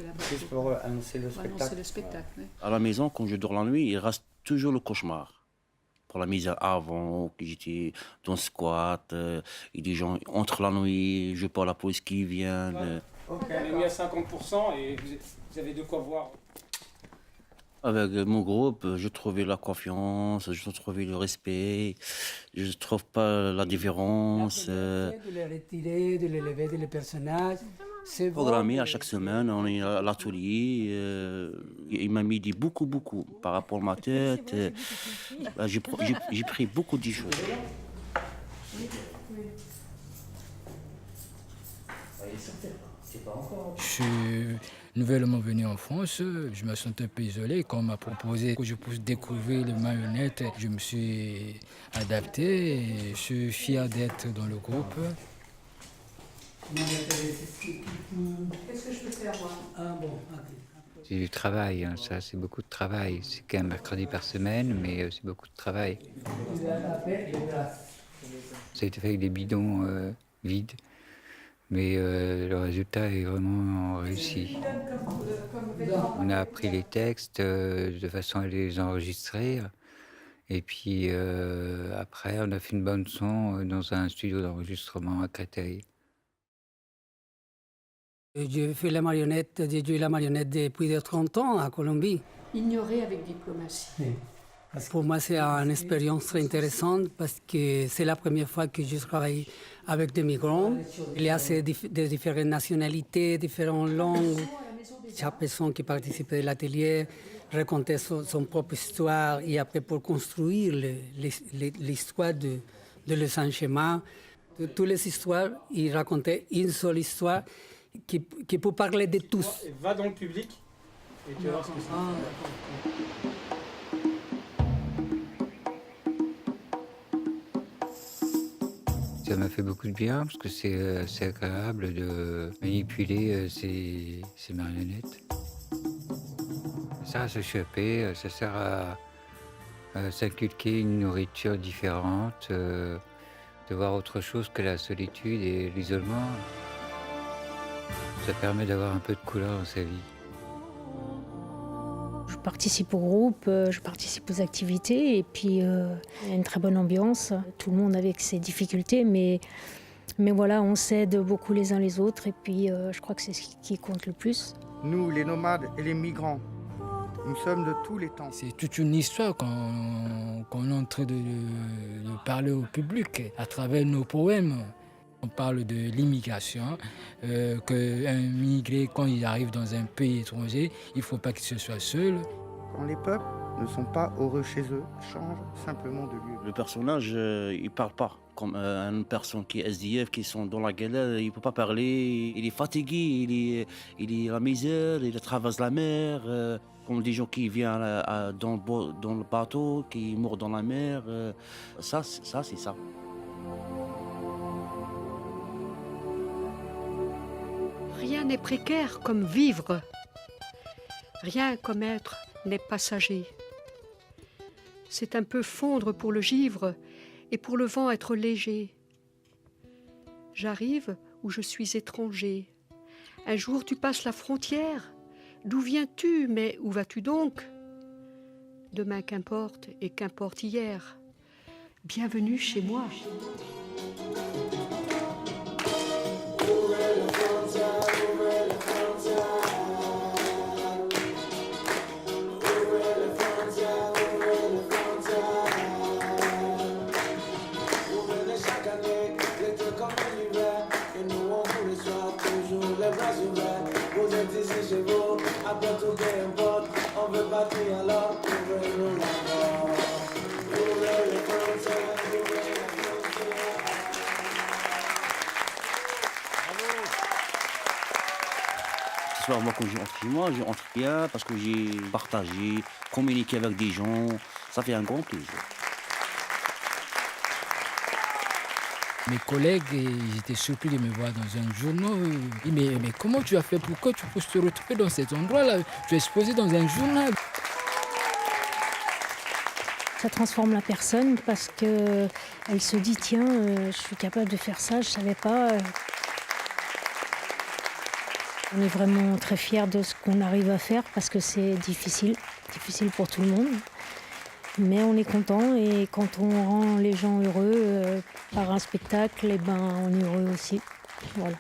C'est là-bas. Juste pour annoncer le Pour spectacle. annoncer le spectacle, oui. À la maison, quand je dors la nuit, il reste toujours le cauchemar. Pour la misère avant, que j'étais dans le squat, et des gens entrent la nuit, je vois la police qui vient. Ok. On est mis à 50% et vous avez de quoi voir. Avec mon groupe, je trouvais la confiance, je trouvais le respect, je ne trouve pas la différence. De les retirer, de les lever, les personnages. C'est Programmé bon, à chaque semaine, on est à l'atelier. Il m'a mis dit beaucoup par rapport à ma tête. J'ai pris beaucoup de choses. Je suis nouvellement venu en France, je me sens un peu isolé. Quand on m'a proposé que je puisse découvrir les marionnettes, je me suis adapté et je suis fier d'être dans le groupe. Qu'est-ce que je peux faire, moi? Ah bon, ok. C'est du travail, hein, ça, c'est beaucoup de travail. C'est qu'un mercredi par semaine, mais c'est beaucoup de travail. Ça a été fait avec des bidons vides, mais le résultat est vraiment réussi. On a appris les textes de façon à les enregistrer, et puis après, on a fait une bande son dans un studio d'enregistrement à Créteil. J'ai fait la marionnette, j'ai joué la marionnette depuis de 30 ans à Colombie. Ignorer avec diplomatie. Pour moi, c'est une expérience très intéressante parce que c'est la première fois que je travaille avec des migrants. Il y a de différentes nationalités, différentes langues. Chaque personne qui participe de l'atelier racontait son propre histoire et après pour construire l'histoire de Le Saint-Chemin. De toutes les histoires, il racontait une seule histoire qui peut parler de tous. Et va dans le public et tu vas voir ce que c'est. Ça m'a fait beaucoup de bien parce que c'est agréable de manipuler ces marionnettes. Ça sert à s'échapper, ça sert à s'inculquer une nourriture différente, de voir autre chose que la solitude et l'isolement. Ça permet d'avoir un peu de couleur dans sa vie. Je participe au groupe, je participe aux activités et puis il y a une très bonne ambiance. Tout le monde avec ses difficultés, mais voilà, on s'aide beaucoup les uns les autres et puis je crois que c'est ce qui compte le plus. Nous, les nomades et les migrants, nous sommes de tous les temps. C'est toute une histoire qu'on est en train de parler au public à travers nos poèmes. On parle de l'immigration, qu'un immigré, quand il arrive dans un pays étranger, il ne faut pas qu'il se soit seul. Quand les peuples ne sont pas heureux chez eux, changent simplement de lieu. Le personnage, il parle pas. Comme une personne qui est SDF, qui sont dans la galère, il peut pas parler. Il est fatigué, il est à la misère, il traverse la mer. Comme des gens qui viennent dans le bateau, qui meurent dans la mer. Ça, c'est ça. Rien n'est précaire comme vivre. Rien comme être n'est passager. C'est un peu fondre pour le givre et pour le vent être léger. J'arrive où je suis étranger. Un jour tu passes la frontière. D'où viens-tu, mais où vas-tu donc? Demain qu'importe et qu'importe hier. Bienvenue chez moi. Ce soir, moi, quand je rentre chez moi, je rentre bien parce que j'ai partagé, communiqué avec des gens. Ça fait un grand plaisir. Mes collègues, ils étaient surpris de me voir dans un journal. Ils me disaient, mais comment tu as fait? Pourquoi tu peux te retrouver dans cet endroit-là? Tu es exposé dans un journal. Ça transforme la personne parce qu'elle se dit, tiens, je suis capable de faire ça, je ne savais pas. On est vraiment très fiers de ce qu'on arrive à faire parce que c'est difficile pour tout le monde. Mais on est content et quand on rend les gens heureux par un spectacle, eh ben, on est heureux aussi. Voilà.